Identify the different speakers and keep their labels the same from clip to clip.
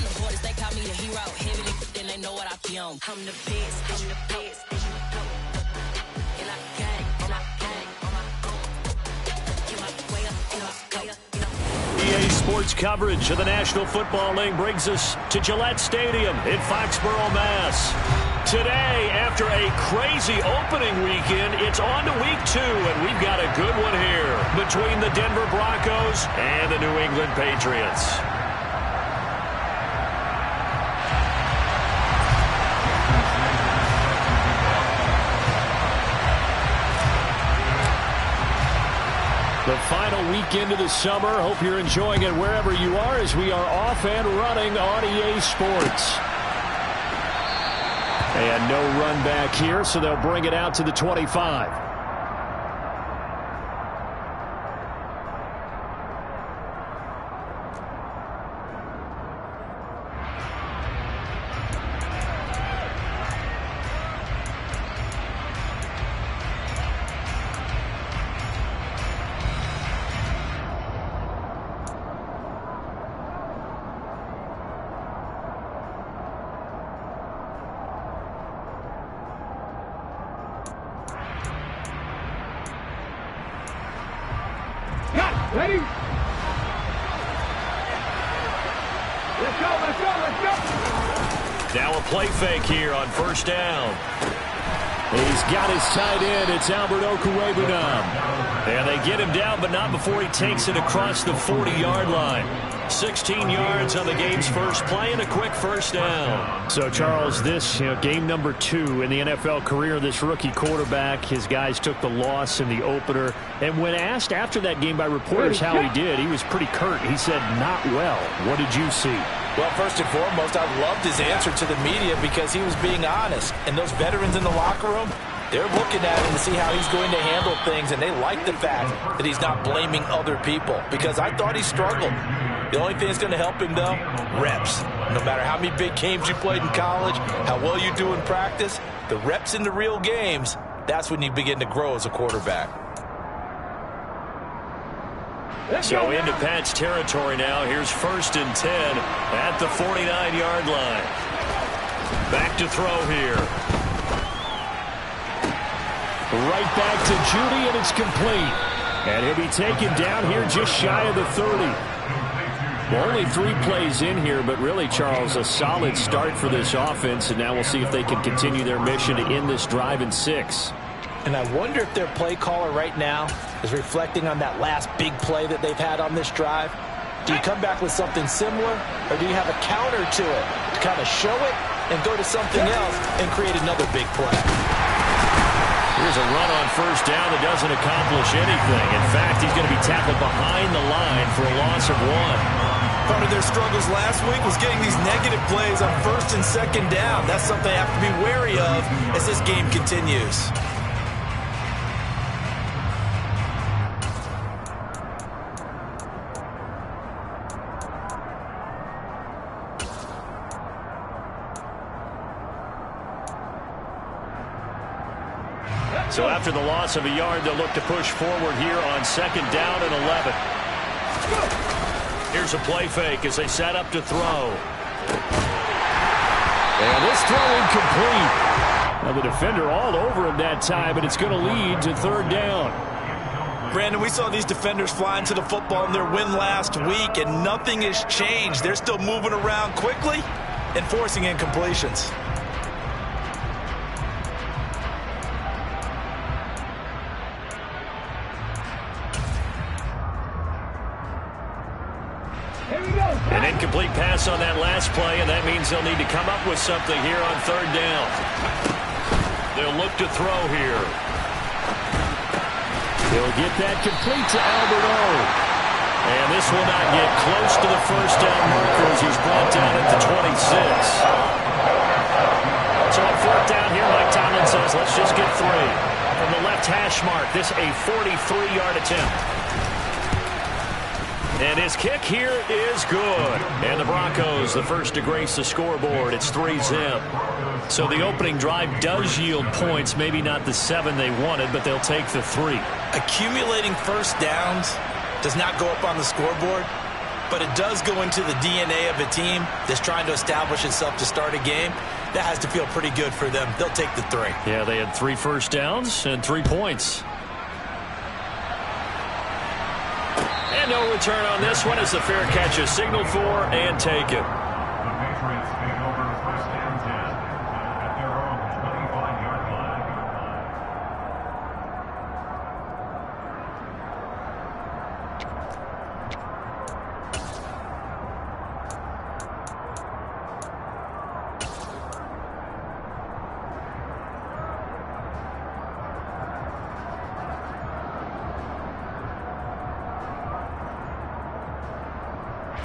Speaker 1: the borders, they call me the hero. Heavy lift, then they know what I be on. I'm the best, I'm the best. And I got it, and I got it on my own. Get my way up, get my way up.
Speaker 2: EA Sports coverage of the National Football League brings us to Gillette Stadium in Foxborough, Mass. Today, after a crazy opening weekend, it's on to week 2, and we've got a good one here between the Denver Broncos and the New England Patriots. The final weekend of the summer. Hope you're enjoying it wherever you are as we are off and running on EA Sports. And no run back here, so they'll bring it out to the 25.
Speaker 3: Ready? Let's go, let's go, let's go!
Speaker 2: Now a play fake here on first down. He's got his tight end. It's Albert Okwuegbunam. And they get him down, but not before he takes it across the 40-yard line. 16 yards on the game's first play and a quick first down. So, Charles, this game number 2 in the NFL career, this rookie quarterback, his guys took the loss in the opener. And when asked after that game by reporters how he did, he was pretty curt. He said, not well. What did you see?
Speaker 4: Well, first and foremost, I loved his answer to the media because he was being honest. And those veterans in the locker room, they're looking at him to see how he's going to handle things, and they like the fact that he's not blaming other people because I thought he struggled. The only thing that's going to help him, though, reps. No matter how many big games you played in college, how well you do in practice, the reps in the real games, that's when you begin to grow as a quarterback.
Speaker 2: So into Pat's territory now. Here's 1st and 10 at the 49-yard line. Back to throw here. Right back to Judy, and it's complete. And he'll be taken down here just shy of the 30. Well, only 3 plays in here, but really, Charles, a solid start for this offense, and now we'll see if they can continue their mission to end this drive in 6.
Speaker 4: And I wonder if their play caller right now is reflecting on that last big play that they've had on this drive. Do you come back with something similar, or do you have a counter to it to kind of show it and go to something else and create another big play?
Speaker 2: Here's a run on first down that doesn't accomplish anything. In fact, he's going to be tackled behind the line for a loss of 1.
Speaker 4: Part of their struggles last week was getting these negative plays on 1st and 2nd down. That's something they have to be wary of as this game continues.
Speaker 2: So after the loss of a yard, they'll look to push forward here on 2nd down and 11. Here's a play fake as they set up to throw. And this throw incomplete. Now the defender all over him that time, but it's going to lead to 3rd down.
Speaker 4: Brandon, we saw these defenders flying to the football in their win last week, and nothing has changed. They're still moving around quickly and forcing incompletions.
Speaker 2: An incomplete pass on that last play, and that means they'll need to come up with something here on 3rd down. They'll look to throw here. He'll get that complete to Albert O. And this will not get close to the first down marker as he's brought down at the 26. So on 4th down here, Mike Tomlin says, let's just get 3. From the left hash mark, this a 43-yard attempt. And his kick here is good. And the Broncos, the first to grace the scoreboard. It's 3-zip. So the opening drive does yield points. Maybe not the 7 they wanted, but they'll take the 3.
Speaker 4: Accumulating first downs does not go up on the scoreboard. but it does go into the DNA of a team that's trying to establish itself to start a game. That has to feel pretty good for them. They'll take the 3.
Speaker 2: Yeah, they had 3 first downs and 3 points. And no return on this one as the fair catch is signaled for and taken.
Speaker 5: The Patriots take over first and 10 at their own 25-yard line.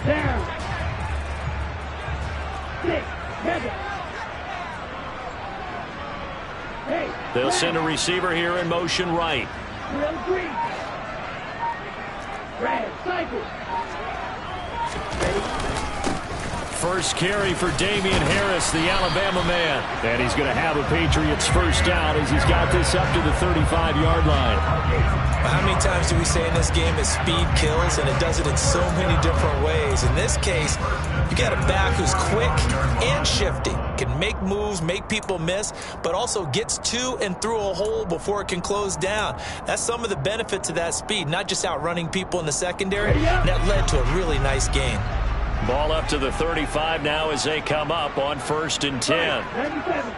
Speaker 3: Down. 6, 7. Hey.
Speaker 2: They'll send a receiver here in motion right.
Speaker 3: Drill 3. Red cycle.
Speaker 2: First carry for Damian Harris, the Alabama man. And he's going to have a Patriots first down as he's got this up to the 35-yard line.
Speaker 4: How many times do we say in this game that speed kills, and it does it in so many different ways? In this case, you got a back who's quick and shifty, can make moves, make people miss, but also gets to and through a hole before it can close down. That's some of the benefits of that speed, not just outrunning people in the secondary. And that led to a really nice game.
Speaker 2: Ball up to the 35 now as they come up on 1st and 10.
Speaker 3: 97.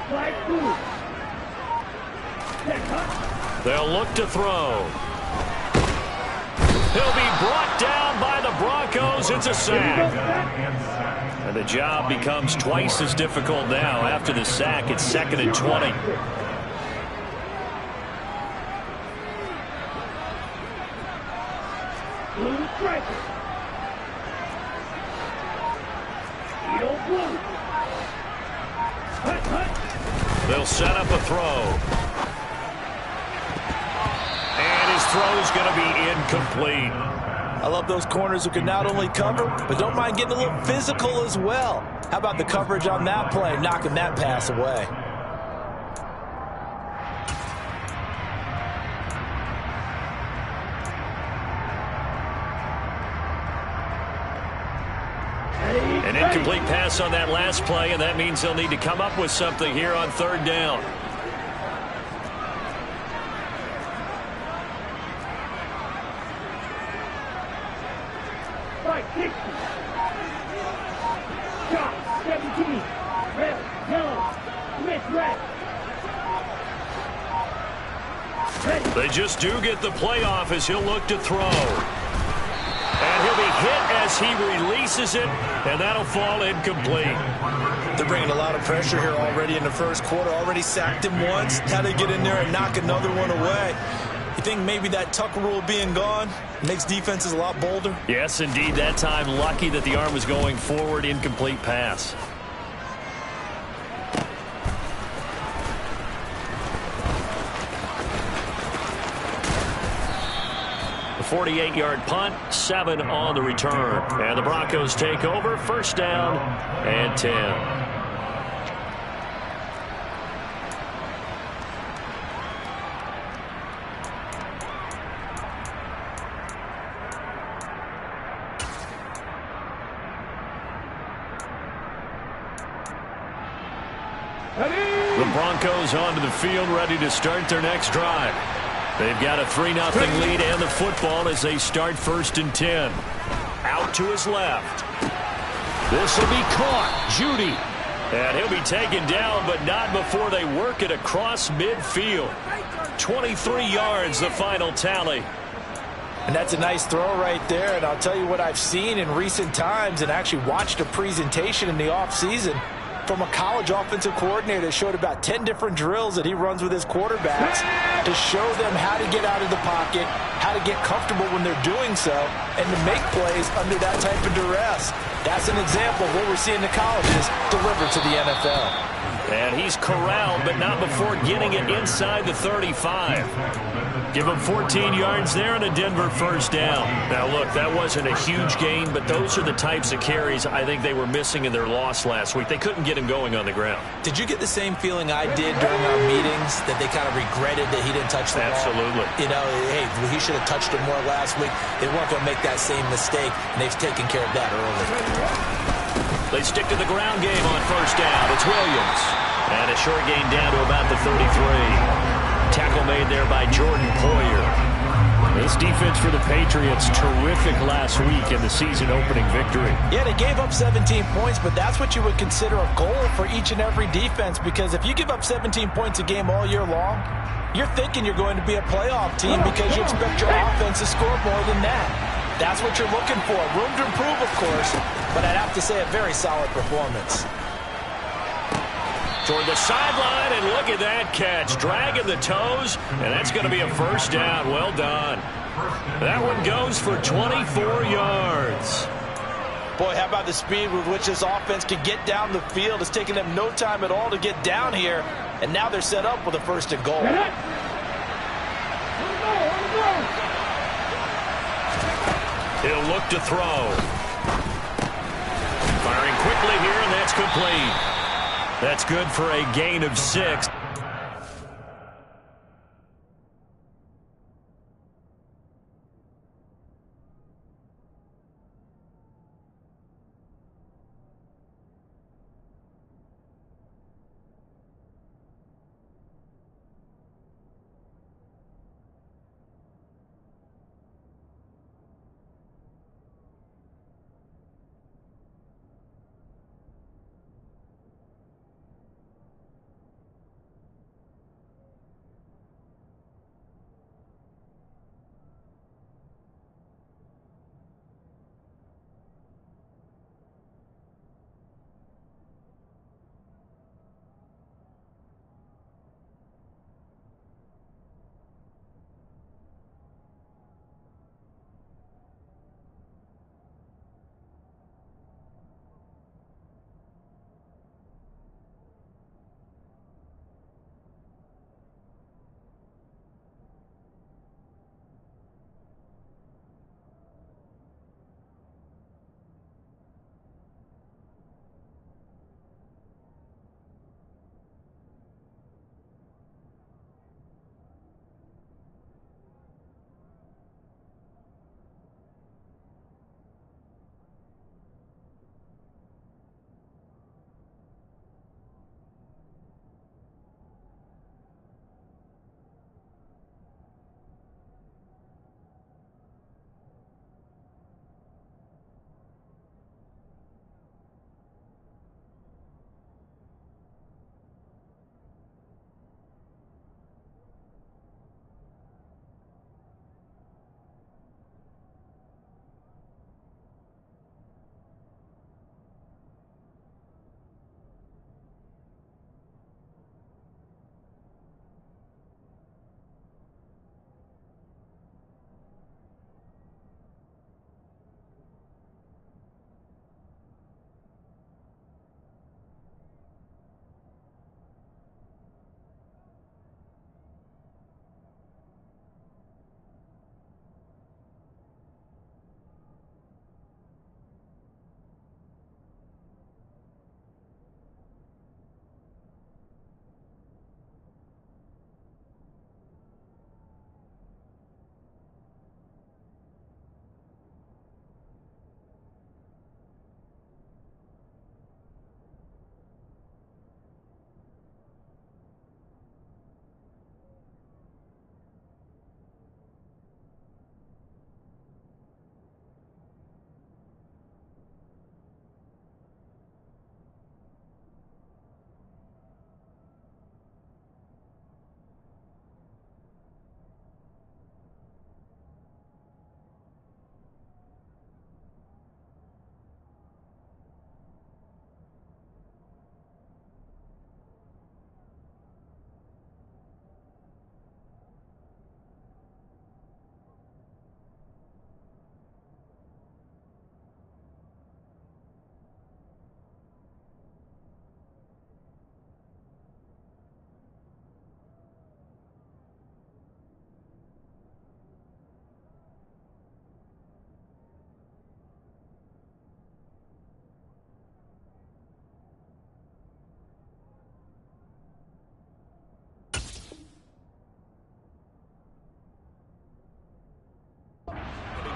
Speaker 3: Flag 2.
Speaker 2: They'll look to throw. He'll be brought down by the Broncos. It's a sack. And the job becomes twice as difficult now. After the sack, it's 2nd and 20.
Speaker 3: Blue striker. Eagle blue. Hut, hut.
Speaker 2: They'll set up a throw. And his throw's going to be incomplete.
Speaker 4: I love those corners who can not only cover, but don't mind getting a little physical as well. How about the coverage on that play, knocking that pass away?
Speaker 2: An incomplete pass on that last play, and that means they'll need to come up with something here on 3rd down.
Speaker 3: Right, 60. Shot, 17. Red, yellow. Smith, red. Ready.
Speaker 2: They just do get the play off as he'll look to throw. And he'll be hit as he releases it, and that'll fall incomplete.
Speaker 4: They're bringing a lot of pressure here already in the first quarter. Already sacked him once. How to get in there and knock another one away. You think maybe that Tucker rule being gone makes defenses a lot bolder?
Speaker 2: Yes, indeed. That time, lucky that the arm was going forward. Incomplete pass. The 48-yard punt, 7 on the return. And the Broncos take over, 1st down and 10. The Broncos onto the field, ready to start their next drive. They've got a 3-0 lead and the football as they start 1st and 10. Out to his left. This will be caught. Judy. And he'll be taken down, but not before they work it across midfield. 23 yards, the final tally.
Speaker 4: And that's a nice throw right there. And I'll tell you what I've seen in recent times and actually watched a presentation in the offseason from a college offensive coordinator that showed about 10 different drills that he runs with his quarterbacks to show them how to get out of the pocket, how to get comfortable when they're doing so, and to make plays under that type of duress. That's an example of what we're seeing the colleges deliver to the NFL.
Speaker 2: And he's corralled, but not before getting it inside the 35. Give him 14 yards there and a Denver first down. Now, look, that wasn't a huge gain, but those are the types of carries I think they were missing in their loss last week. They couldn't get him going on the ground.
Speaker 4: Did you get the same feeling I did during our meetings, that they kind of regretted that he didn't touch the ball?
Speaker 2: Absolutely.
Speaker 4: You know, hey, he should have touched it more last week. They weren't going to make that same mistake, and they've taken care of that early.
Speaker 2: They stick to the ground game on first down. It's Williams. And a short gain down to about the 33. Tackle made there by Jordan Poyer. This defense for the Patriots, terrific last week in the season-opening victory.
Speaker 4: Yeah, they gave up 17 points, but that's what you would consider a goal for each and every defense, because if you give up 17 points a game all year long, you're thinking you're going to be a playoff team because you expect your offense to score more than that. That's what you're looking for. Room to improve, of course, but I'd have to say a very solid performance.
Speaker 2: Toward the sideline, and look at that catch. Dragging the toes, and that's going to be a first down. Well done. That one goes for 24 yards.
Speaker 4: Boy, how about the speed with which this offense can get down the field? It's taking them no time at all to get down here, and now they're set up with a first and goal.
Speaker 2: He'll look to throw. Firing quickly here, and that's complete. That's good for a gain of 6.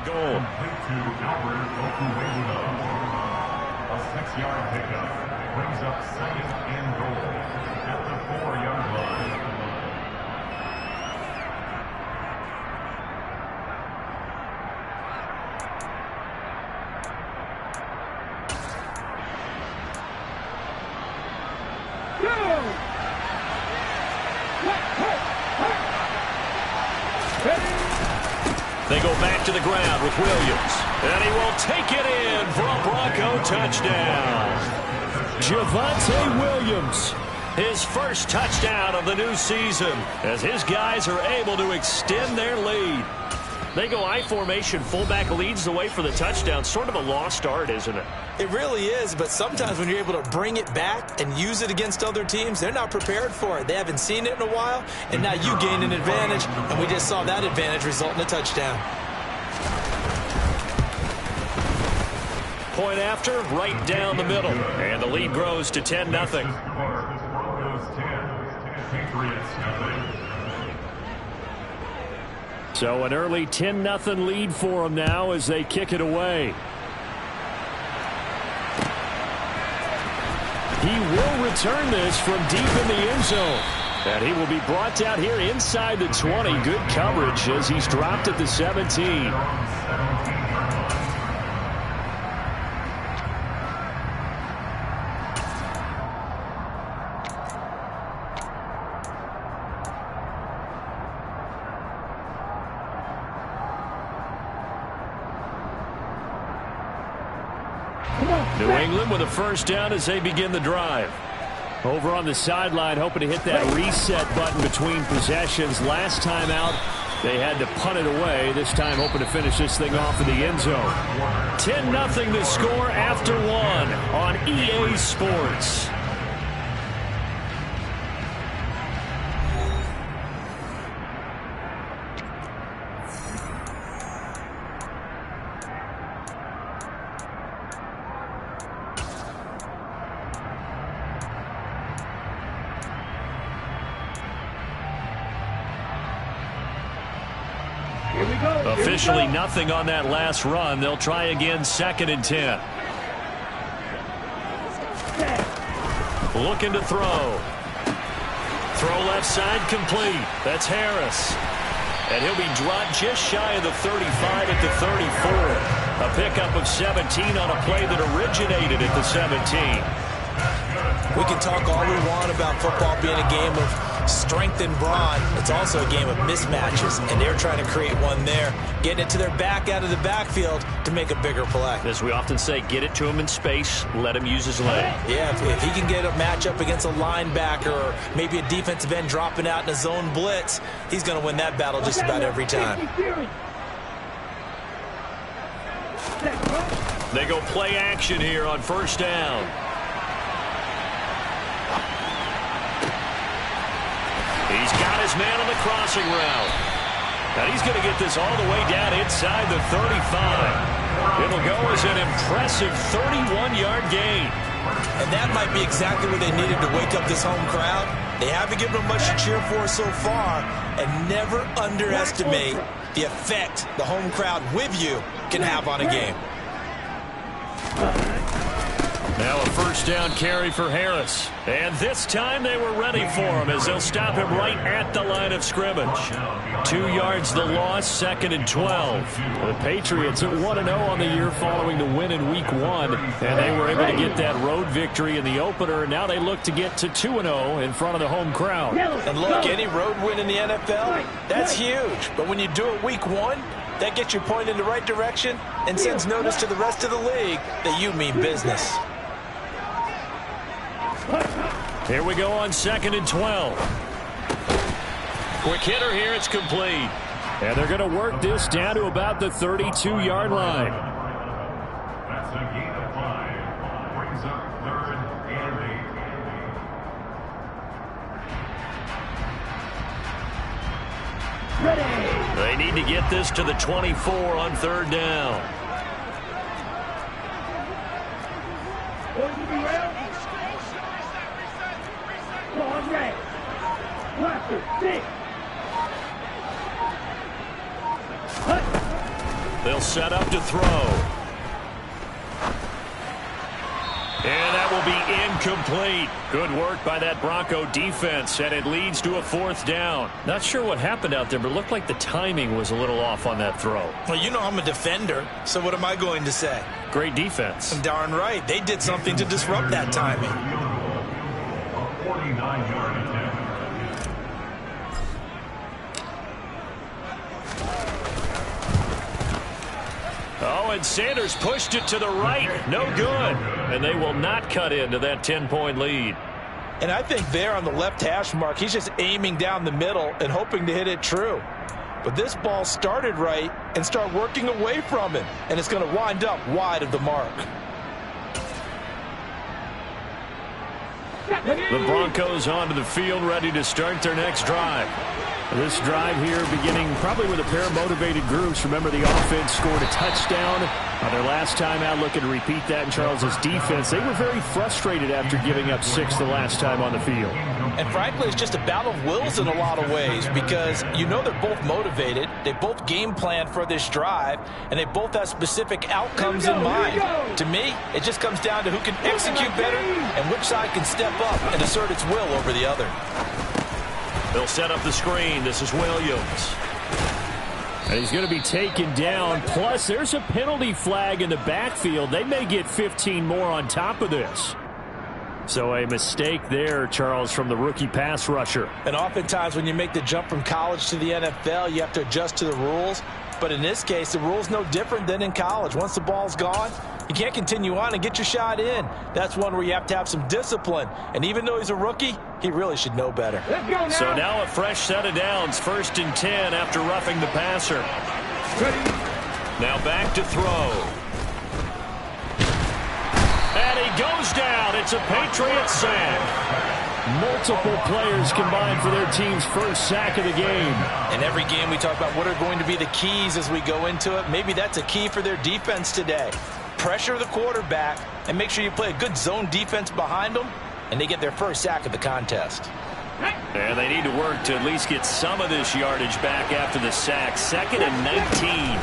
Speaker 2: Goal.
Speaker 5: Complete to Albert Okuwebula. A 6-yard pickup brings up 2nd and goal at the 4-yard line.
Speaker 2: They go back to the ground with Williams. And he will take it in for a Bronco touchdown. Javonte Williams, his first touchdown of the new season, as his guys are able to extend their lead. They go I formation, fullback leads the way for the touchdown. Sort of a lost art, isn't it?
Speaker 4: It really is, but sometimes when you're able to bring it back and use it against other teams, they're not prepared for it. They haven't seen it in a while, and now you gain an advantage, and we just saw that advantage result in a touchdown.
Speaker 2: Point after, right down the middle, and the lead grows to 10-0.
Speaker 5: Broncos 10, Patriots 0.
Speaker 2: So an early 10-0 lead for them now as they kick it away. He will return this from deep in the end zone. And he will be brought down here inside the 20. Good coverage as he's dropped at the 17. New England with a first down as they begin the drive. Over on the sideline, hoping to hit that reset button between possessions. Last time out, they had to punt it away. This time, hoping to finish this thing off in the end zone. 10-0 the score after 1 on EA Sports. Officially nothing on that last run. They'll try again, 2nd and 10. Looking to throw. Throw left side complete. That's Harris. And he'll be dropped just shy of the 35 at the 34. A pickup of 17 on a play that originated at the 17.
Speaker 4: We can talk all we want about football being a game of strength and brawn. It's also a game of mismatches, and they're trying to create one there, getting it to their back out of the backfield to make a bigger play.
Speaker 2: As we often say, get it to him in space, let him use his leg.
Speaker 4: Yeah, if he can get a matchup against a linebacker or maybe a defensive end dropping out in a zone blitz, he's going to win that battle just about every time.
Speaker 2: They go play action here on first down. He's got his man on the crossing route. And he's going to get this all the way down inside the 35. It'll go as an impressive 31-yard gain.
Speaker 4: And that might be exactly what they needed to wake up this home crowd. They haven't given them much to cheer for so far. And never underestimate the effect the home crowd with you can have on a game.
Speaker 2: Now a first down carry for Harris. And this time they were ready for him as they'll stop him right at the line of scrimmage. 2 yards the loss, 2nd and 12. The Patriots at 1-0 on the year following the win in Week 1. And they were able to get that road victory in the opener. Now they look to get to 2-0 in front of the home crowd.
Speaker 4: And look, any road win in the NFL, that's huge. But when you do it Week 1, that gets you pointed in the right direction and sends notice to the rest of the league that you mean business.
Speaker 2: Here we go on 2nd and 12. Quick hitter here, it's complete. And they're going to work this down to about the 32-yard line.
Speaker 5: That's a gain of 5. Brings up 3rd and 8.
Speaker 2: They need to get this to the 24 on 3rd down. They'll set up to throw. And that will be incomplete. Good work by that Bronco defense, and it leads to a 4th down. Not sure what happened out there, but it looked like the timing was a little off on that throw.
Speaker 4: Well, you know I'm a defender, so what am I going to say?
Speaker 2: Great defense.
Speaker 4: Darn right. They did something to disrupt that timing.
Speaker 5: A 49-yard attempt.
Speaker 2: Oh, and Sanders pushed it to the right. No good. And they will not cut into that 10-point lead.
Speaker 4: And I think there on the left hash mark, he's just aiming down the middle and hoping to hit it true. But this ball started right and start working away from him. And it's going to wind up wide of the mark.
Speaker 2: The Broncos onto the field, ready to start their next drive. This drive here beginning probably with a pair of motivated groups. Remember, the offense scored a touchdown on their last time out, looking to repeat that in Charles's defense. They were very frustrated after giving up 6 the last time on the field.
Speaker 4: And frankly, it's just a battle of wills in a lot of ways, because you know they're both motivated, they both game plan for this drive, and they both have specific outcomes in mind. To me, it just comes down to who can execute better and which side can step up and assert its will over the other.
Speaker 2: They'll set up the screen. This is Williams. And he's going to be taken down. Plus, there's a penalty flag in the backfield. They may get 15 more on top of this. So a mistake there, Charles, from the rookie pass rusher.
Speaker 4: And oftentimes when you make the jump from college to the NFL, you have to adjust to the rules. But in this case, the rule's no different than in college. Once the ball's gone, you can't continue on and get your shot in. That's one where you have to have some discipline. And even though he's a rookie, he really should know better.
Speaker 2: So now a fresh set of downs, 1st and 10 after roughing the passer. Now back to throw. And he goes down. It's a Patriots sack. Multiple players combined for their team's first sack of the game.
Speaker 4: In every game we talk about what are going to be the keys as we go into it. Maybe that's a key for their defense today. Pressure the quarterback and make sure you play a good zone defense behind them, and they get their first sack of the contest.
Speaker 2: And they need to work to at least get some of this yardage back after the sack. 2nd and 19.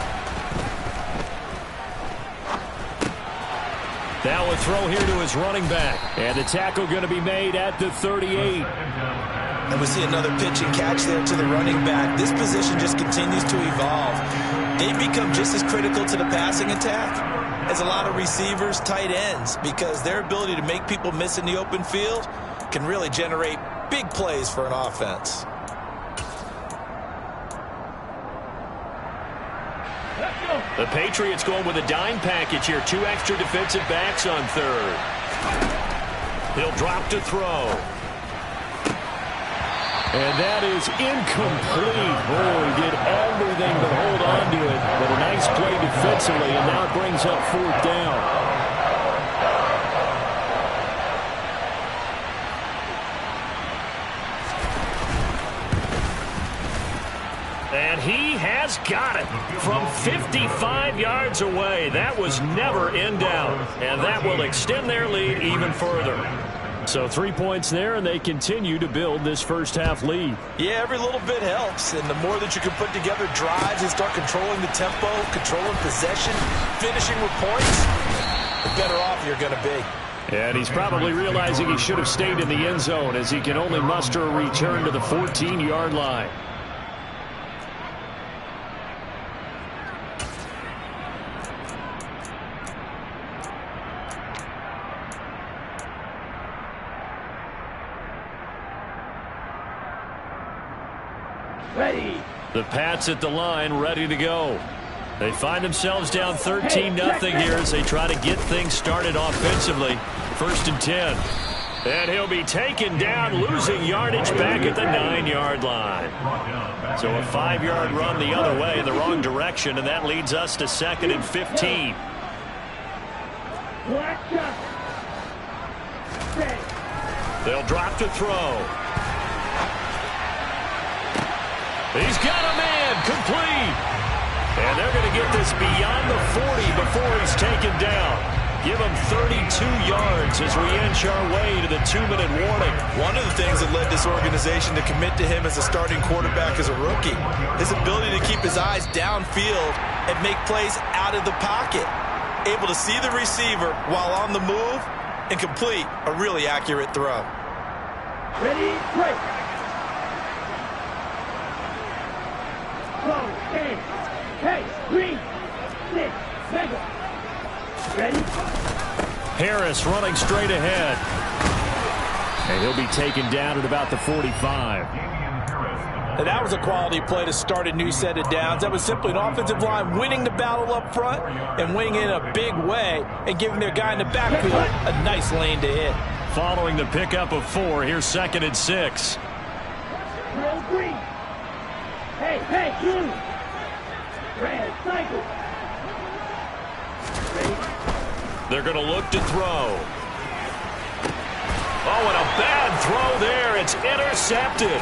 Speaker 2: Now a throw here to his running back. And the tackle going to be made at the 38.
Speaker 4: And we see another pitch and catch there to the running back. This position just continues to evolve. They become just as critical to the passing attack as a lot of receivers, tight ends, because their ability to make people miss in the open field can really generate big plays for an offense.
Speaker 2: The Patriots going with a dime package here. 2 extra defensive backs on 3rd. He'll drop to throw. And that is incomplete. Oh, he did everything but hold on to it. But a nice play defensively, and now it brings up 4th down. And he has got it from 55 yards away. That was never in doubt. And that will extend their lead even further. So 3 points there, and they continue to build this first half lead.
Speaker 4: Yeah, every little bit helps. And the more that you can put together drives and start controlling the tempo, controlling possession, finishing with points, the better off you're going to be.
Speaker 2: And he's probably realizing he should have stayed in the end zone, as he can only muster a return to the 14-yard line.
Speaker 3: Ready.
Speaker 2: The Pats at the line, ready to go. They find themselves down 13-0 here as they try to get things started offensively. 1st and 10. And he'll be taken down, losing yardage back at the 9-yard line. So a 5-yard run the other way in the wrong direction, and that leads us to 2nd and 15. They'll drop to throw. He's got a man, complete. And they're going to get this beyond the 40 before he's taken down. give him 32 yards as we inch our way to the 2-minute warning.
Speaker 4: One of the things that led this organization to commit to him as a starting quarterback as a rookie, his ability to keep his eyes downfield and make plays out of the pocket. Able to see the receiver while on the move and complete a really accurate throw.
Speaker 3: Ready, break. Go, hey, green, 6, mega. Ready?
Speaker 2: Harris running straight ahead. And he'll be taken down at about the 45.
Speaker 4: And that was a quality play to start a new set of downs. That was simply an offensive line winning the battle up front and winning in a big way and giving their guy in the backfield a nice lane to hit.
Speaker 2: Following the pickup of 4, here's 2nd and 6.
Speaker 3: Roll green. Hey, blue. Red, cycle.
Speaker 2: They're going to look to throw. Oh, and a bad throw there. It's intercepted.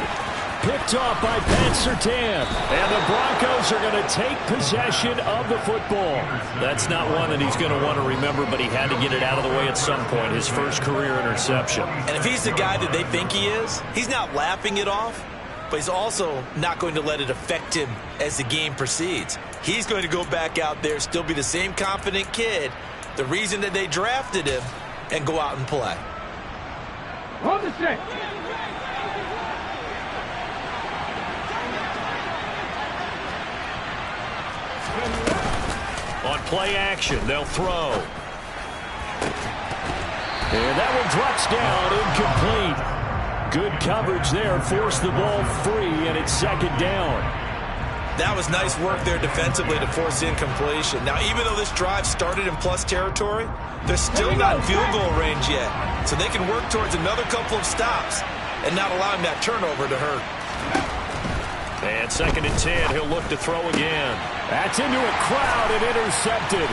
Speaker 2: Picked off by Pat Surtain. And the Broncos are going to take possession of the football. That's not one that he's going to want to remember, but he had to get it out of the way at some point. His first career interception.
Speaker 4: And if he's the guy that they think he is, he's not laughing it off, but he's also not going to let it affect him as the game proceeds. He's going to go back out there, still be the same confident kid, the reason that they drafted him, and go out and play.
Speaker 3: Hold the stick.
Speaker 2: On play action, they'll throw. And that one drops down, incomplete. Good coverage there, forced the ball free, and it's 2nd down.
Speaker 4: That was nice work there defensively to force incompletion. Now, even though this drive started in plus territory, they're still not in field goal range yet. So they can work towards another couple of stops and not allowing that turnover to hurt.
Speaker 2: And 2nd and 10, he'll look to throw again. That's into a crowd and intercepted.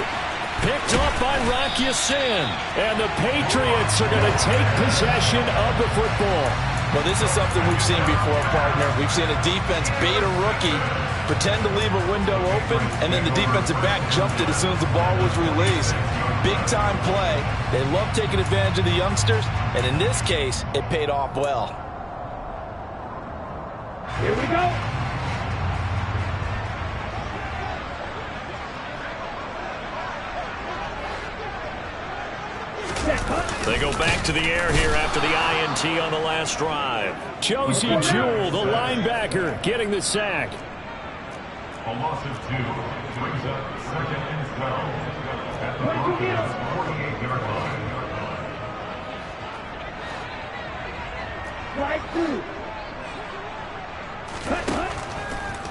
Speaker 2: Picked off by Rocky Sin. And the Patriots are going to take possession of the football.
Speaker 4: Well, this is something we've seen before, partner. We've seen a defense bait a rookie, pretend to leave a window open, and then the defensive back jumped it as soon as the ball was released. Big-time play. They love taking advantage of the youngsters, and in this case, it paid off well.
Speaker 3: Here we go.
Speaker 2: They go back to the air here after the INT on the last drive. Josie Jewell, the linebacker, getting the sack.
Speaker 5: A loss of 2 brings up 2nd and 12 at the Broncos' 48-yard line.
Speaker 3: Right through. Cut.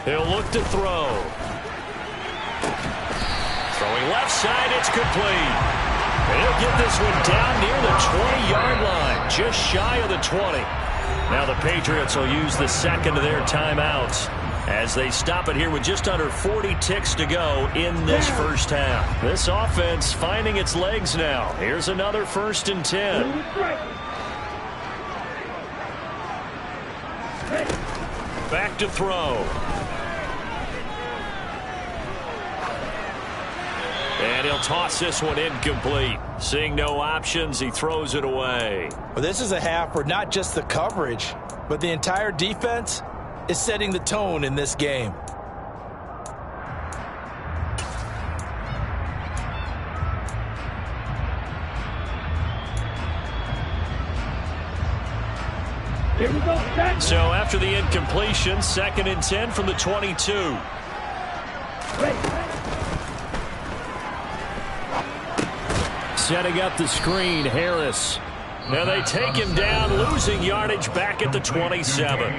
Speaker 2: He'll look to throw. Throwing left side, it's complete. He'll get this one down near the 20-yard line, just shy of the 20. Now the Patriots will use the 2nd of their timeouts as they stop it here with just under 40 ticks to go in this first half. This offense finding its legs now. Here's another 1st and 10. Back to throw. And he'll toss this one incomplete. Seeing no options, he throws it away.
Speaker 4: Well, this is a half where not just the coverage, but the entire defense is setting the tone in this game.
Speaker 3: Here we go.
Speaker 2: So after the incompletion, 2nd and 10 from the 22. Setting up the screen, Harris. Now they take him down, losing yardage back at the 27.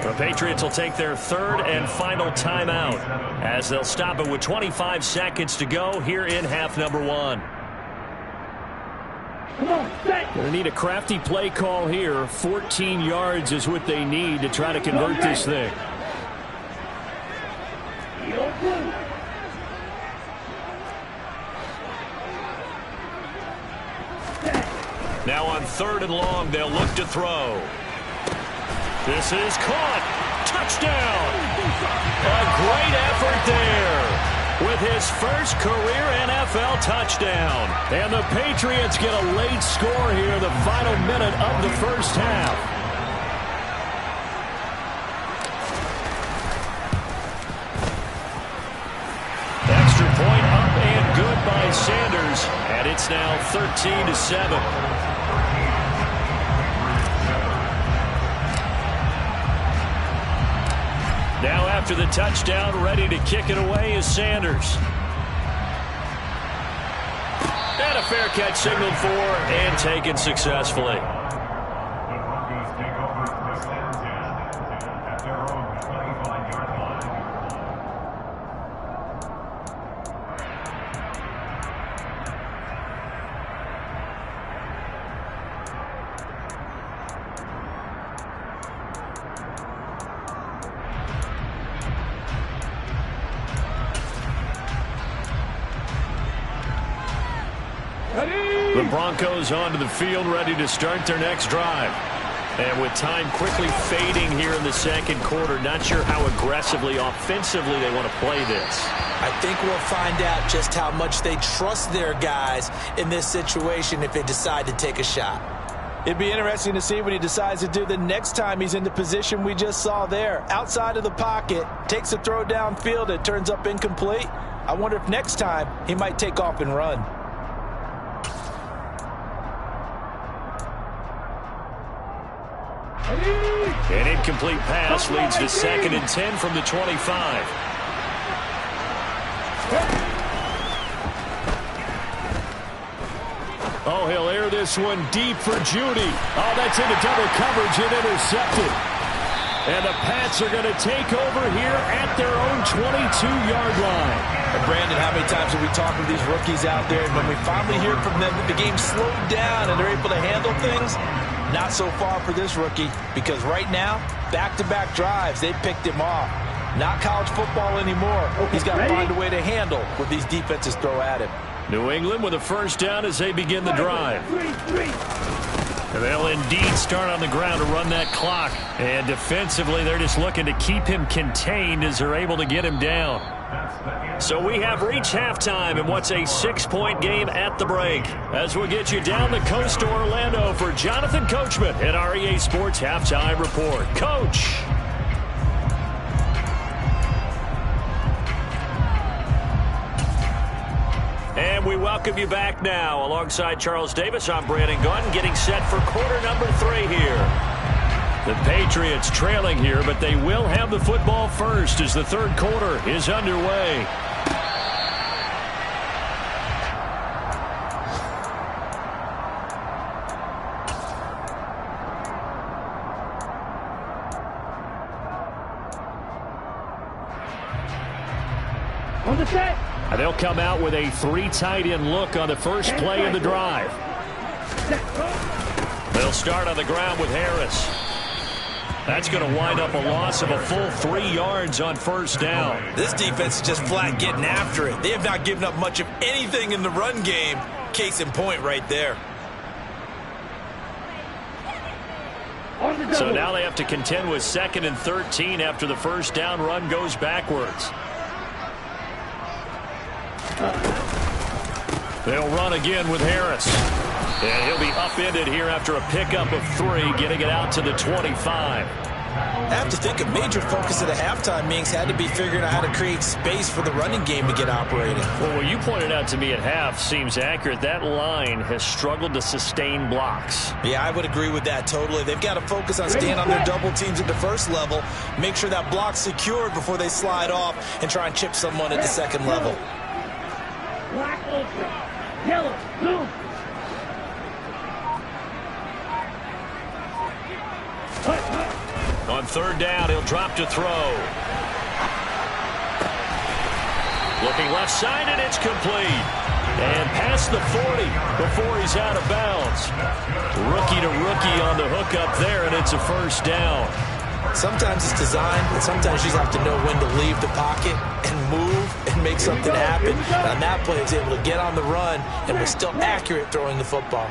Speaker 2: The Patriots will take their 3rd and final timeout as they'll stop it with 25 seconds to go here in half number 1. Going to need a crafty play call here. 14 yards is what they need to try to convert this thing. Now on 3rd and long, they'll look to throw. This is caught. Touchdown. A great effort there. with his first career NFL touchdown. And the Patriots get a late score here in the final minute of the first half. Extra point up and good by Sanders. And it's now 13-7. Now after the touchdown, ready to kick it away is Sanders. And a fair catch signaled for and taken successfully.
Speaker 5: The Broncos take over first and 10 at their own 25-yard line.
Speaker 2: The Broncos onto the field, ready to start their next drive. And with time quickly fading here in the second quarter, not sure how aggressively, offensively they want to play this.
Speaker 4: I think we'll find out just how much they trust their guys in this situation if they decide to take a shot. It'd be interesting to see what he decides to do the next time he's in the position we just saw there. Outside of the pocket, takes a throw downfield, it turns up incomplete. I wonder if next time he might take off and run.
Speaker 2: An incomplete pass leads to 2nd and 10 from the 25. Oh, he'll air this one deep for Judy. Oh, that's into double coverage and intercepted. And the Pats are going to take over here at their own 22-yard line.
Speaker 4: And Brandon, how many times have we talked with these rookies out there, and when we finally hear from them that the game slowed down and they're able to handle things? Not so far for this rookie, because right now, back-to-back drives, they picked him off. Not college football anymore. He's got to find a way to handle what these defenses throw at him.
Speaker 2: New England with a first down as they begin the drive. And they'll indeed start on the ground to run that clock. And defensively, they're just looking to keep him contained as they're able to get him down. So we have reached halftime in what's a 6-point game at the break. As we'll get you down the coast to Orlando for Jonathan Coachman at our EA Sports Halftime Report. Coach. And we welcome you back now. Alongside Charles Davis, I'm Brandon Gunn, getting set for quarter number 3 here. The Patriots trailing here, but they will have the football first as the third quarter is underway.
Speaker 3: On the set.
Speaker 2: And they'll come out with a 3 tight end look on the first play of the drive. They'll start on the ground with Harris. That's going to wind up a loss of a full 3 yards on first down.
Speaker 4: This defense is just flat getting after it. They have not given up much of anything in the run game. Case in point right there.
Speaker 2: So now they have to contend with 2nd and 13 after the first down run goes backwards. They'll run again with Harris. And he'll be upended here after a pickup of 3, getting it out to the 25.
Speaker 4: I have to think a major focus of the halftime meetings had to be figuring out how to create space for the running game to get operating.
Speaker 2: Well, what you pointed out to me at half seems accurate. That line has struggled to sustain blocks.
Speaker 4: Yeah, I would agree with that totally. They've got to focus on staying on their double teams at the first level, make sure that block's secured before they slide off and try and chip someone at the second level.
Speaker 3: Black ultra. Yellow. Blue.
Speaker 2: On third down, he'll drop to throw. Looking left side, and it's complete. And past the 40 before he's out of bounds. Rookie to rookie on the hookup there, and it's a first down.
Speaker 4: Sometimes it's designed, and sometimes you just have to know when to leave the pocket and move and make something happen. And on that play, he was able to get on the run and was still accurate throwing the football.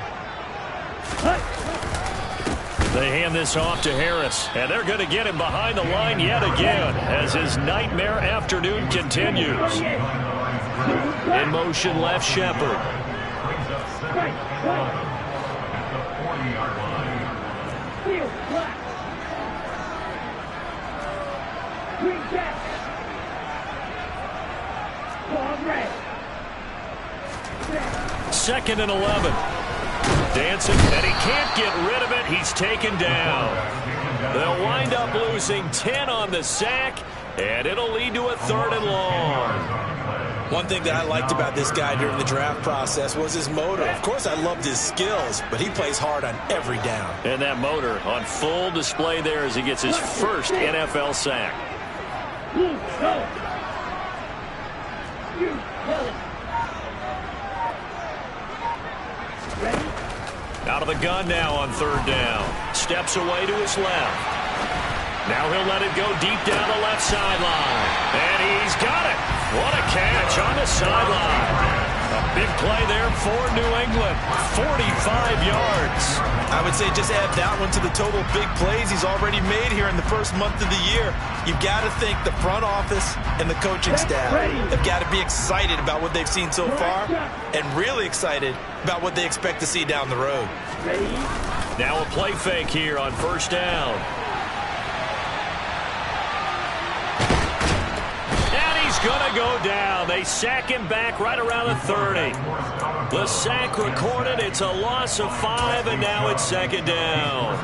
Speaker 2: They hand this off to Harris, and they're going to get him behind the line yet again as his nightmare afternoon continues. In motion, left Shepard.
Speaker 5: Brings up second and 11 at the 40-yard line.
Speaker 3: Field left. Green back. Ball red.
Speaker 2: Second and 11. Dancing, and he can't get rid of it. He's taken down. They'll wind up losing 10 on the sack, and it'll lead to a 3rd and long.
Speaker 4: One thing that I liked about this guy during the draft process was his motor. Of course, I loved his skills, but he plays hard on every down.
Speaker 2: And that motor on full display there as he gets his first NFL sack.
Speaker 3: Blue, go. You, Kelly. Ready?
Speaker 2: Out of the gun now on 3rd down. Steps away to his left. Now he'll let it go deep down the left sideline. And he's got it. What a catch on the sideline. A big play there for New England. 45 yards.
Speaker 4: I would say just add that one to the total big plays he's already made here in the first month of the year. You've got to think the front office and the coaching staff have got to be excited about what they've seen so far and really excited about what they expect to see down the road.
Speaker 2: Now a play fake here on 1st down. He's going to go down. They sack him back right around the 30. The sack recorded. It's a loss of 5, and now it's 2nd down.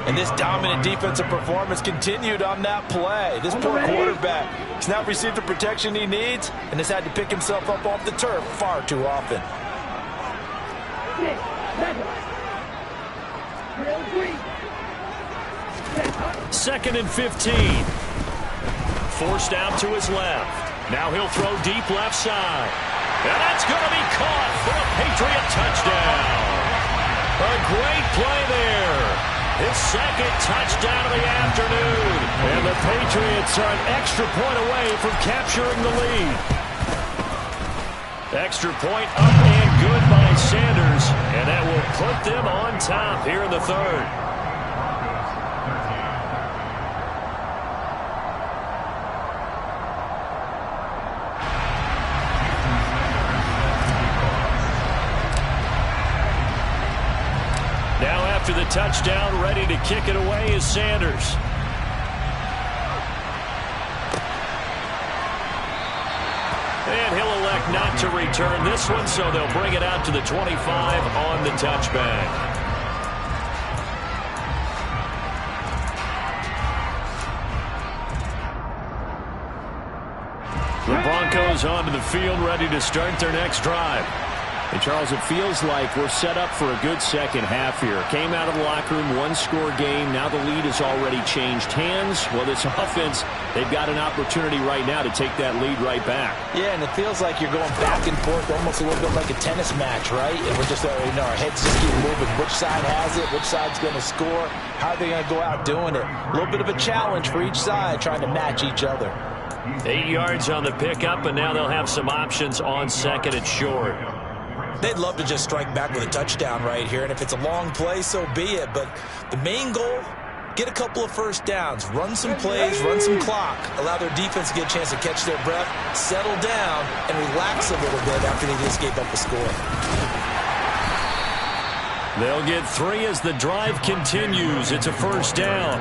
Speaker 4: And this dominant defensive performance continued on that play. This poor quarterback has not received the protection he needs and has had to pick himself up off the turf far too often.
Speaker 2: 2nd and 15. Forced out to his left. Now he'll throw deep left side. And that's going to be caught for a Patriot touchdown. A great play there. His 2nd touchdown of the afternoon. And the Patriots are an extra point away from capturing the lead. Extra point up and good by Sanders. And that will put them on top here in the 3rd. After the touchdown, ready to kick it away is Sanders. And he'll elect not to return this one, so they'll bring it out to the 25 on the touchback. The Broncos onto the field, ready to start their next drive.
Speaker 6: And, Charles, it feels like we're set up for a good second half here. Came out of the locker room, one-score game. Now the lead has already changed hands. Well, this offense, they've got an opportunity right now to take that lead right back.
Speaker 4: Yeah, and it feels like you're going back and forth almost a little bit like a tennis match, right? And we're just, our heads just keep moving. Which side has it? Which side's going to score? How are they going to go out doing it? A little bit of a challenge for each side, trying to match each other.
Speaker 2: 8 yards on the pickup, and now they'll have some options on 2nd and short.
Speaker 4: They'd love to just strike back with a touchdown right here, and if it's a long play, so be it. But the main goal, get a couple of first downs, run some plays, run some clock, allow their defense to get a chance to catch their breath, settle down, and relax a little bit after they just gave up a score.
Speaker 2: They'll get 3 as the drive continues. It's a 1st down.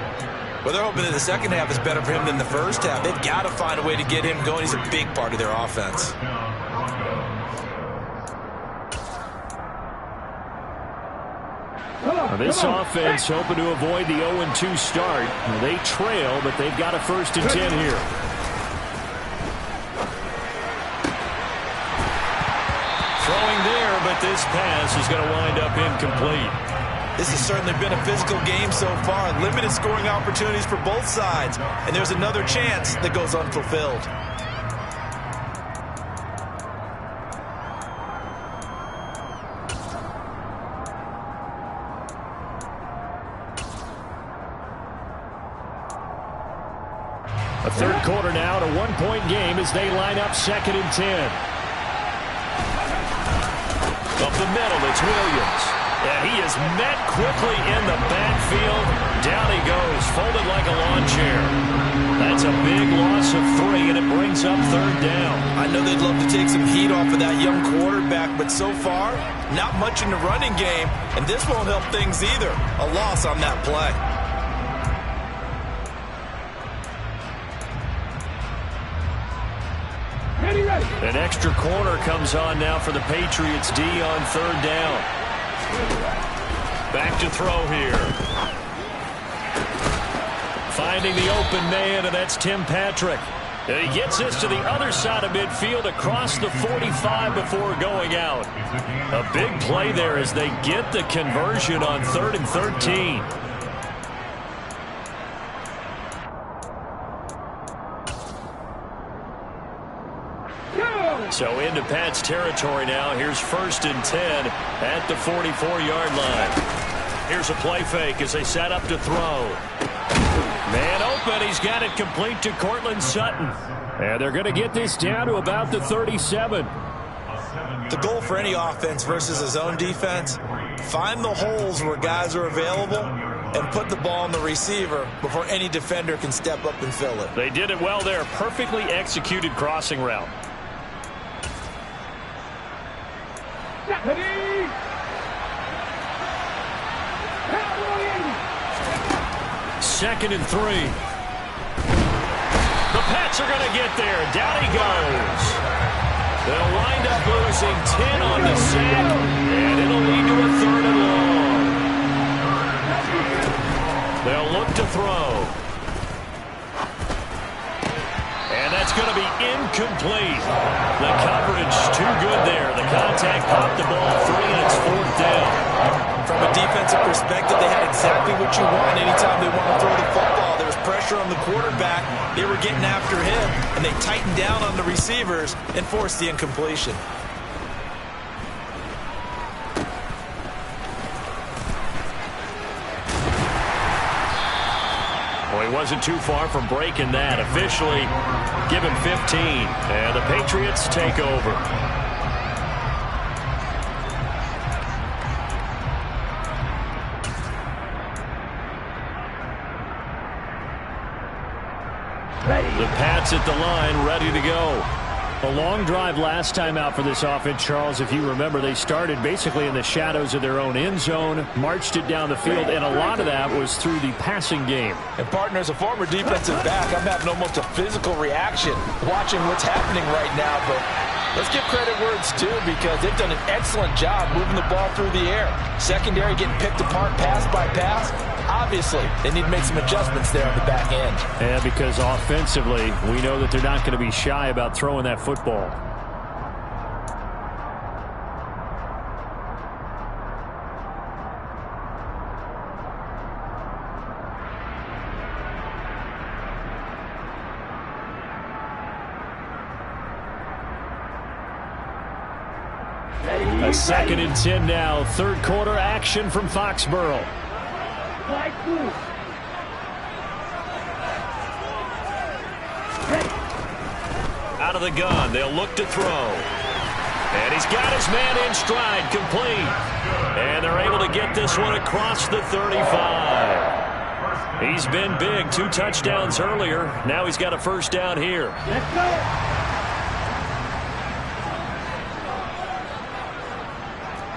Speaker 4: Well, they're hoping that the second half is better for him than the first half. They've got to find a way to get him going. He's a big part of their offense.
Speaker 2: This offense hoping to avoid the 0-2 start. They trail, but they've got a 1st and 10 here. Throwing there, but this pass is going to wind up incomplete.
Speaker 4: This has certainly been a physical game so far. Limited scoring opportunities for both sides. And there's another chance that goes unfulfilled.
Speaker 2: A 3rd quarter now, and a 1-point game as they line up 2nd and 10. Up the middle, it's Williams. And he is met quickly in the backfield. Down he goes, folded like a lawn chair. That's a big loss of 3, and it brings up 3rd down.
Speaker 4: I know they'd love to take some heat off of that young quarterback, but so far, not much in the running game, and this won't help things either. A loss on that play.
Speaker 2: An extra corner comes on now for the Patriots D on 3rd down. Back to throw here. Finding the open man, and that's Tim Patrick. And he gets this to the other side of midfield across the 45 before going out. A big play there as they get the conversion on 3rd and 13. So into Pat's territory now. Here's 1st and 10 at the 44-yard line. Here's a play fake as they set up to throw. Man open. He's got it complete to Cortland Sutton. And they're going to get this down to about the 37.
Speaker 4: The goal for any offense versus his own defense, find the holes where guys are available and put the ball on the receiver before any defender can step up and fill it.
Speaker 2: They did it well there. Perfectly executed crossing route. Second and 3. The Pats are going to get there. Down he goes. They'll wind up losing 10 on the sack, and it'll lead to a 3rd and long. They'll look to throw. And that's going to be incomplete. The coverage too good there. The contact popped the ball free, and it's 4th down.
Speaker 4: From a defensive perspective, they had exactly what you want anytime they want to throw the football. There was pressure on the quarterback. They were getting after him, and they tightened down on the receivers and forced the incompletion.
Speaker 2: Well, he wasn't too far from breaking that. Officially, give him 15, and the Patriots take over. The Pats at the line, ready to go. A long drive last time out for this offense, Charles. If you remember, they started basically in the shadows of their own end zone, marched it down the field, and a lot of that was through the passing game.
Speaker 4: And, partner, as a former defensive back, I'm having almost a physical reaction watching what's happening right now. But let's give credit where it's due because they've done an excellent job moving the ball through the air. Secondary getting picked apart pass by pass. Obviously, they need to make some adjustments there on the back end.
Speaker 2: Yeah, because offensively, we know that they're not going to be shy about throwing that football. A 2nd and 10 now. 3rd quarter action from Foxborough. Out of the gun, they'll look to throw. And he's got his man in stride, complete. And they're able to get this one across the 35. He's been big, 2 touchdowns earlier. Now he's got a 1st down here.
Speaker 3: Let's go.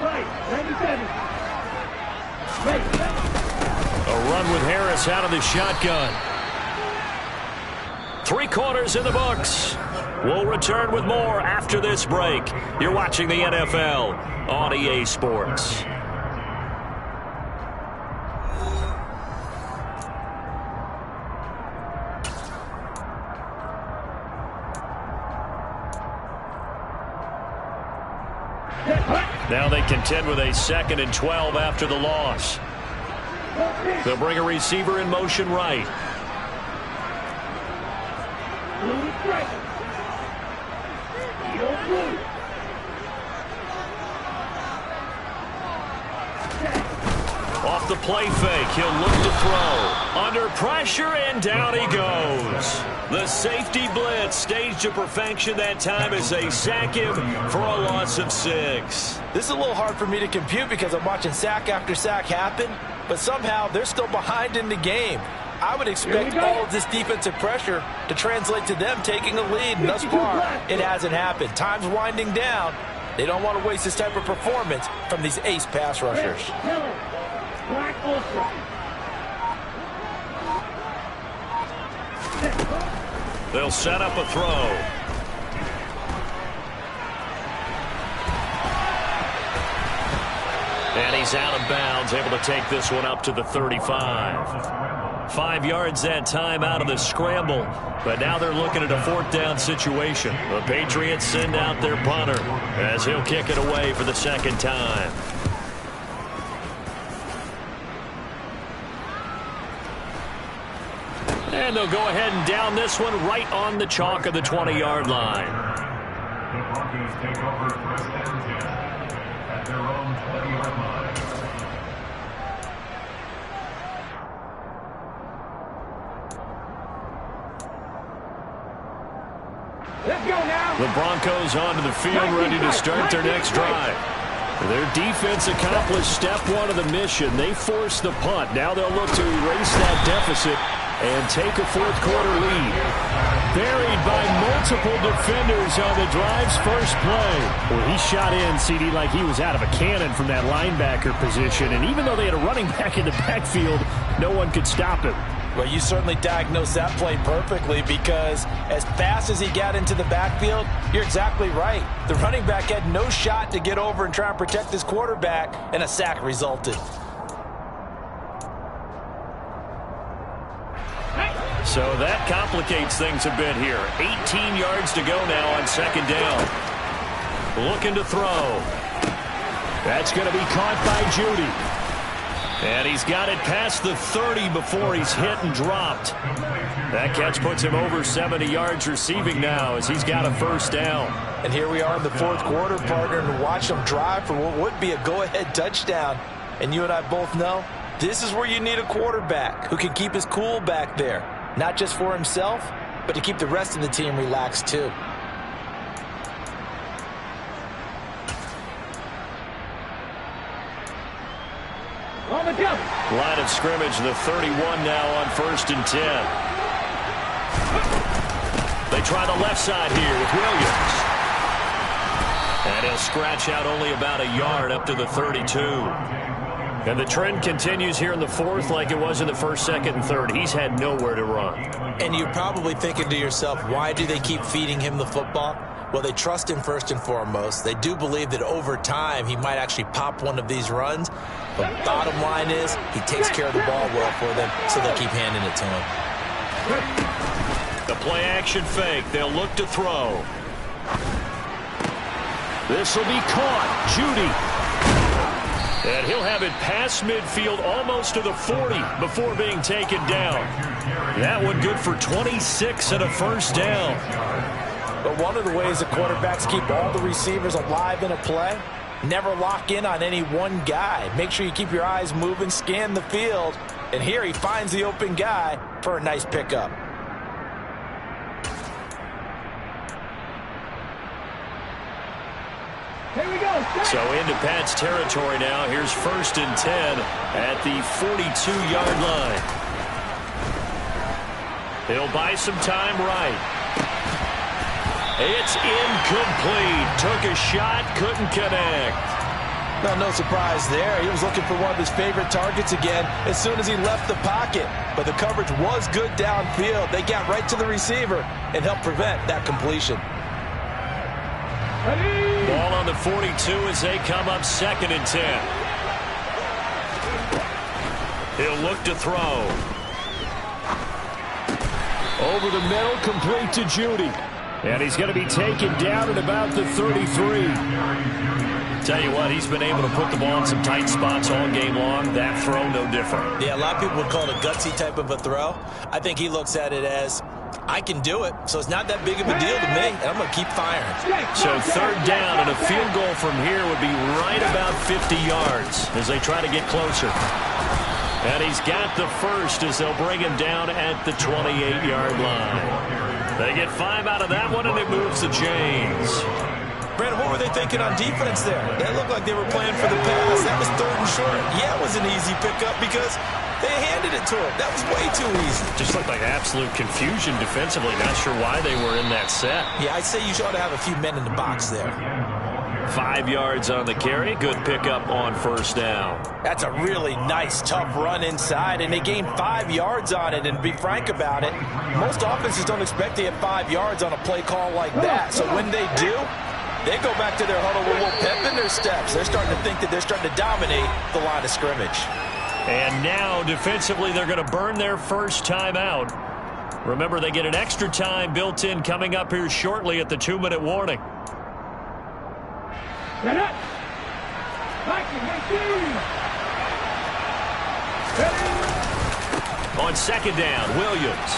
Speaker 3: Right, 97. Right.
Speaker 2: A run with Harris out of the shotgun. 3 quarters in the books. We'll return with more after this break. You're watching the NFL on EA Sports. Now they contend with a 2nd and 12 after the loss. They'll bring a receiver in motion right. Off off the play fake. He'll look to throw. Under pressure, and down he goes. The safety blitz staged to perfection that time as they sack him for a loss of 6.
Speaker 4: This is a little hard for me to compute because I'm watching sack after sack happen, but somehow they're still behind in the game. I would expect all of this defensive pressure to translate to them taking a lead, and thus far, it hasn't happened. Time's winding down. They don't want to waste this type of performance from these ace pass rushers.
Speaker 2: They'll set up a throw. And he's out of bounds, able to take this one up to the 35. 5 yards that time out of the scramble. But now they're looking at a 4th down situation. The Patriots send out their punter as he'll kick it away for the 2nd time. And they'll go ahead and down this one right on the chalk of the 20-yard line.
Speaker 5: The Broncos take over 1st and 10 at their own 20-yard line.
Speaker 3: Let's go now.
Speaker 2: The Broncos onto the field, ready to start their next drive. Their defense accomplished step 1 of the mission. They forced the punt. Now they'll look to erase that deficit and take a 4th quarter lead. Buried by multiple defenders on the drive's first play.
Speaker 6: Well, he shot in, CD, like he was out of a cannon from that linebacker position. And even though they had a running back in the backfield, no one could stop him.
Speaker 4: Well, you certainly diagnosed that play perfectly because as fast as he got into the backfield, you're exactly right. The running back had no shot to get over and try and protect his quarterback, and a sack resulted.
Speaker 2: So that complicates things a bit here. 18 yards to go now on 2nd down. Looking to throw.
Speaker 6: That's going to be caught by Judy.
Speaker 2: And he's got it past the 30 before he's hit and dropped. That catch puts him over 70 yards receiving now as he's got a 1st down.
Speaker 4: And here we are in the 4th quarter, partner, and watch them drive for what would be a go-ahead touchdown. And you and I both know this is where you need a quarterback who can keep his cool back there. Not just for himself, but to keep the rest of the team relaxed too.
Speaker 2: Line of scrimmage, the 31 now on 1st and 10. They try the left side here with Williams. And he'll scratch out only about a yard up to the 32. And the trend continues here in the 4th like it was in the 1st, 2nd, and 3rd. He's had nowhere to run.
Speaker 4: And you're probably thinking to yourself, why do they keep feeding him the football? Well, they trust him first and foremost. They do believe that over time he might actually pop one of these runs. But bottom line is he takes care of the ball well for them, so they'll keep handing it to him.
Speaker 2: The play action fake. They'll look to throw.
Speaker 6: This will be caught. Judy.
Speaker 2: And he'll have it past midfield almost to the 40 before being taken down. That one good for 26 and a 1st down.
Speaker 4: But one of the ways the quarterbacks keep all the receivers alive in a play, never lock in on any one guy. Make sure you keep your eyes moving, scan the field. And here he finds the open guy for a nice pickup.
Speaker 3: Here we go.
Speaker 2: So into Pat's territory now. Here's 1st and 10 at the 42-yard line. He'll buy some time right. It's incomplete. Took a shot, couldn't connect.
Speaker 4: Well, no surprise there. He was looking for one of his favorite targets again as soon as he left the pocket. But the coverage was good downfield. They got right to the receiver and helped prevent that completion.
Speaker 2: Ball on the 42 as they come up 2nd and 10. He'll look to throw.
Speaker 6: Over the middle, complete to Judy. And he's going to be taken down at about the 33.
Speaker 2: Tell you what, he's been able to put the ball in some tight spots all game long. That throw, no different.
Speaker 4: Yeah, a lot of people would call it a gutsy type of a throw. I think he looks at it as, I can do it, so it's not that big of a deal to me, and I'm going to keep firing.
Speaker 2: So 3rd down, and a field goal from here would be right about 50 yards as they try to get closer. And he's got the first as they'll bring him down at the 28-yard line. They get 5 out of that one, and it moves the chains.
Speaker 4: Brandon, what were they thinking on defense there? That looked like they were playing for the pass. That was 3rd and short. Yeah, it was an easy pickup because they handed it to him. That was way too easy.
Speaker 2: Just looked like absolute confusion defensively. Not sure why they were in that set.
Speaker 4: Yeah, I'd say you ought to have a few men in the box there.
Speaker 2: 5 yards on the carry. Good pickup on 1st down.
Speaker 4: That's a really nice, tough run inside, and they gained 5 yards on it. And to be frank about it, most offenses don't expect to get 5 yards on a play call like that. So when they do, they go back to their huddle with a little pep in their steps. They're starting to think that they're starting to dominate the line of scrimmage.
Speaker 2: And now, defensively, they're going to burn their first timeout. Remember, they get an extra time built in coming up here shortly at the 2-minute warning. On 2nd down, Williams.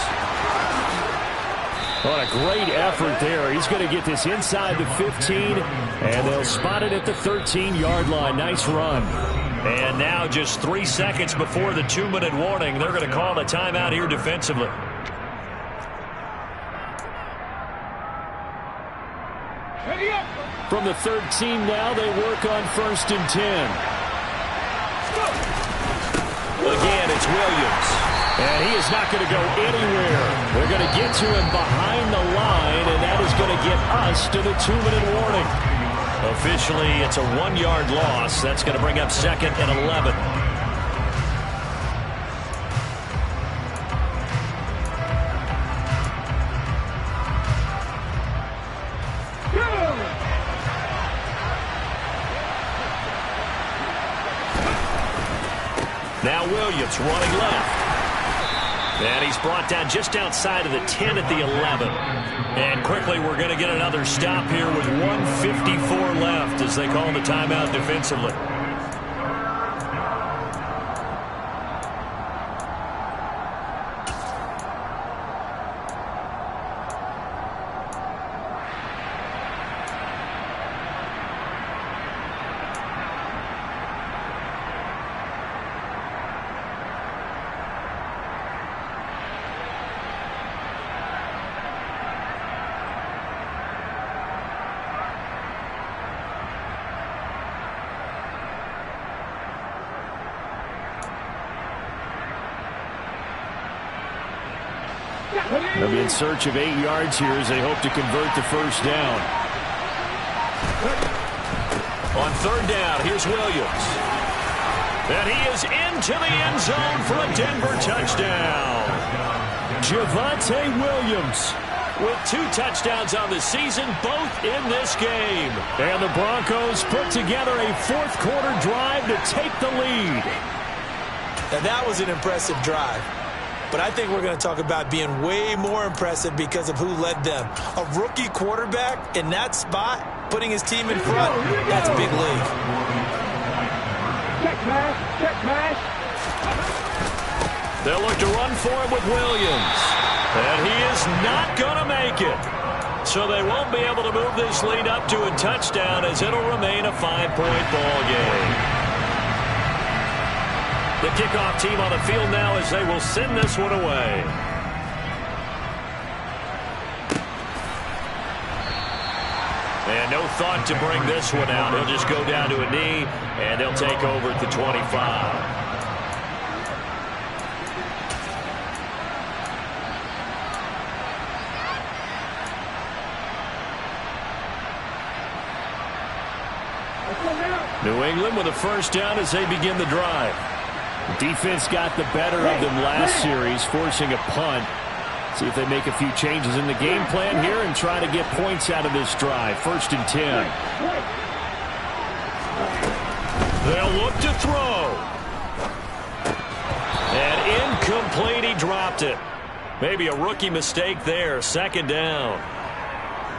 Speaker 6: What a great effort there. He's going to get this inside the 15, and they'll spot it at the 13-yard line. Nice run.
Speaker 2: And now just 3 seconds before the 2-minute warning, they're going to call a timeout here defensively.
Speaker 6: From the 13 now, they work on 1st and 10.
Speaker 2: Again, it's Williams.
Speaker 6: And he is not going to go anywhere. They're going to get to him behind the line, and that is going to get us to the 2-minute warning.
Speaker 2: Officially, it's a 1-yard loss. That's going to bring up 2nd and 11. Now Williams running left. And he's brought down just outside of the 10 at the 11. And quickly we're going to get another stop here with 1:54 left as they call the timeout defensively.
Speaker 6: They'll be in search of 8 yards here as they hope to convert the 1st down.
Speaker 2: On 3rd down, here's Williams. And he is into the end zone for a Denver touchdown.
Speaker 6: Javonte Williams
Speaker 2: with 2 touchdowns on the season, both in this game.
Speaker 6: And the Broncos put together a 4th-quarter drive to take the lead.
Speaker 4: Now that was an impressive drive. But I think we're going to talk about being way more impressive because of who led them. A rookie quarterback in that spot, putting his team in front, that's a big league.
Speaker 3: Check pass, check pass.
Speaker 2: They'll look to run for him with Williams. And he is not going to make it. So they won't be able to move this lead up to a touchdown as it'll remain a 5-point ball game. The kickoff team on the field now as they will send this one away. And no thought to bring this one out. He'll just go down to a knee, and they'll take over at the 25.
Speaker 6: New England with a 1st down as they begin the drive. The defense got the better of them last series, forcing a punt. See if they make a few changes in the game plan here and try to get points out of this drive. 1st and 10.
Speaker 2: They'll look to throw. And incomplete, he dropped it. Maybe a rookie mistake there. 2nd down.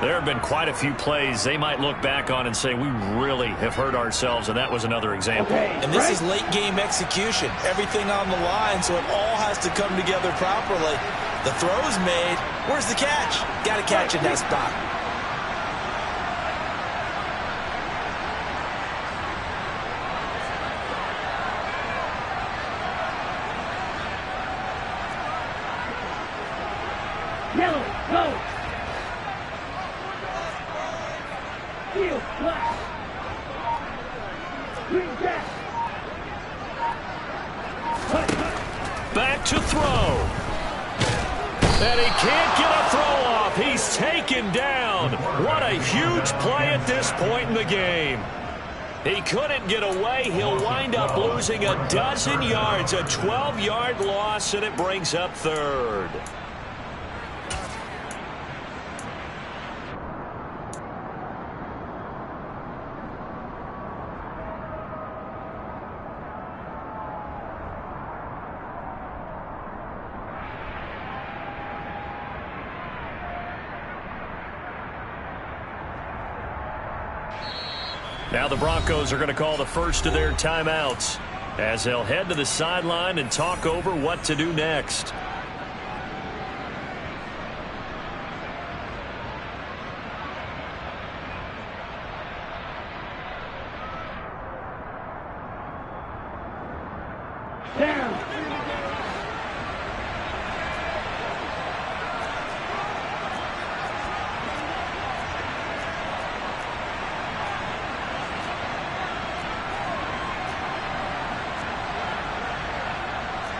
Speaker 2: There have been quite a few plays they might look back on and say, we really have hurt ourselves, and that was another example.
Speaker 4: And this is late-game execution. Everything on the line, so it all has to come together properly. The throw's made. Where's the catch? Got to catch in that spot.
Speaker 3: Yellow, go. Field, black. Green, jack.
Speaker 2: Back to throw. And he can't get a throw off. He's taken down. What a huge play at this point in the game. He couldn't get away. He'll wind up losing a dozen yards, a 12-yard loss, and it brings up third. Now the Broncos are going to call the first of their timeouts as they'll head to the sideline and talk over what to do next.
Speaker 3: Down.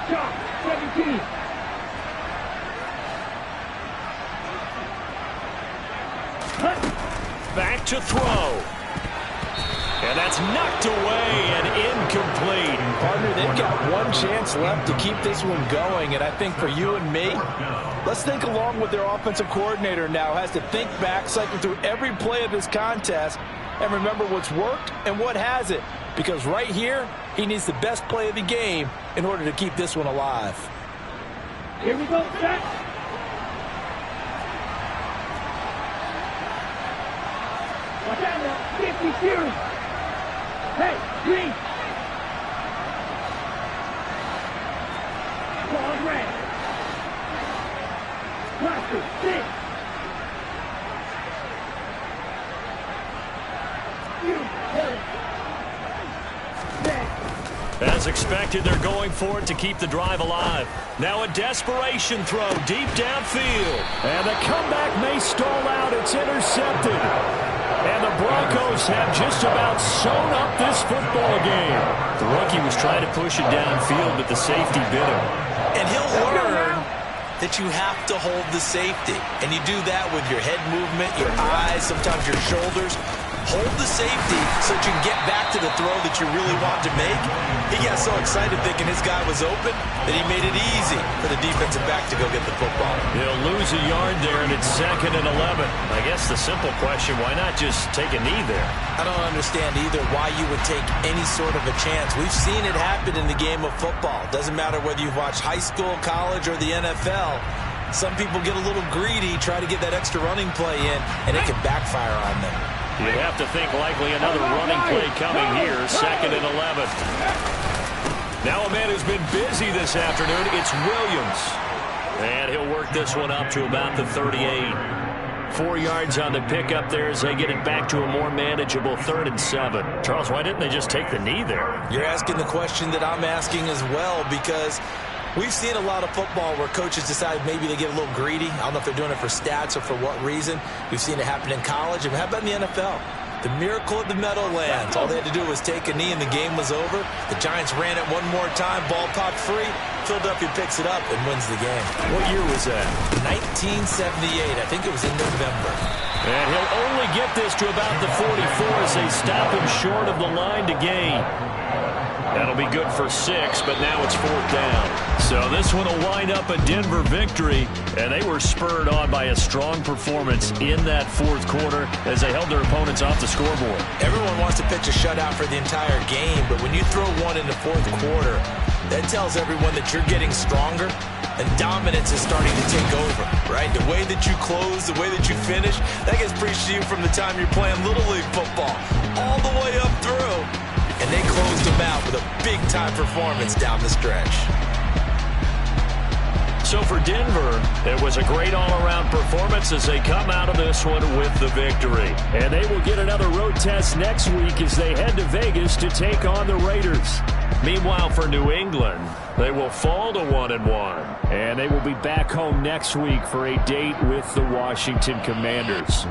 Speaker 3: Shot, 17.
Speaker 2: Back to throw. And that's knocked away and incomplete.
Speaker 4: Partner, they've got one chance left to keep this one going, and I think for you and me, let's think along with their offensive coordinator now. Has to think back, cycle through every play of this contest, and remember what's worked and what hasn't. Because right here, he needs the best play of the game in order to keep this one alive.
Speaker 3: Here we go, set. Watch out now, 50 series. Hey, green. Ball red. Blaster, 6. You, hit it.
Speaker 2: As expected, they're going for it to keep the drive alive. Now a desperation throw deep downfield.
Speaker 6: And the comeback may stall out. It's intercepted. And the Broncos have just about sewn up this football game.
Speaker 2: The rookie was trying to push it downfield, but the safety bit him.
Speaker 4: And he'll learn that you have to hold the safety. And you do that with your head movement, your eyes, sometimes your shoulders. Hold the safety so that you can get back to the throw that you really want to make. He got so excited thinking his guy was open that he made it easy for the defensive back to go get the football.
Speaker 2: He'll lose a yard there, and it's 2nd and 11. I guess the simple question, why not just take a knee there?
Speaker 4: I don't understand either why you would take any sort of a chance. We've seen it happen in the game of football. Doesn't matter whether you've watched high school, college, or the NFL. Some people get a little greedy, try to get that extra running play in, and it can backfire on them.
Speaker 2: You'd have to think likely another running play coming here, 2nd and 11. Now a man who's been busy this afternoon, it's Williams. And he'll work this one up to about the 38. 4 yards on the pickup there as they get it back to a more manageable 3rd and 7. Charles, why didn't they just take the knee there?
Speaker 4: You're asking the question that I'm asking as well, because we've seen a lot of football where coaches decide maybe they get a little greedy. I don't know if they're doing it for stats or for what reason. We've seen it happen in college. And how about in the NFL? The miracle of the Meadowlands. All they had to do was take a knee and the game was over. The Giants ran it one more time. Ball popped free. Philadelphia picks it up and wins the game.
Speaker 2: What year was that?
Speaker 4: 1978. I think it was in November.
Speaker 2: And he'll only get this to about the 44 as they stop him short of the line to gain. That'll be good for 6, but now it's 4th down. So this one will wind up a Denver victory, and they were spurred on by a strong performance in that 4th quarter as they held their opponents off the scoreboard.
Speaker 4: Everyone wants to pitch a shutout for the entire game, but when you throw one in the 4th quarter, that tells everyone that you're getting stronger and dominance is starting to take over, right? The way that you close, the way that you finish, that gets preached to you from the time you're playing Little League football all the way up through. And they closed them out with a big-time performance down the stretch.
Speaker 2: So for Denver, it was a great all-around performance as they come out of this one with the victory.
Speaker 6: And they will get another road test next week as they head to Vegas to take on the Raiders.
Speaker 2: Meanwhile, for New England, they will fall to 1-1.
Speaker 6: And they will be back home next week for a date with the Washington Commanders.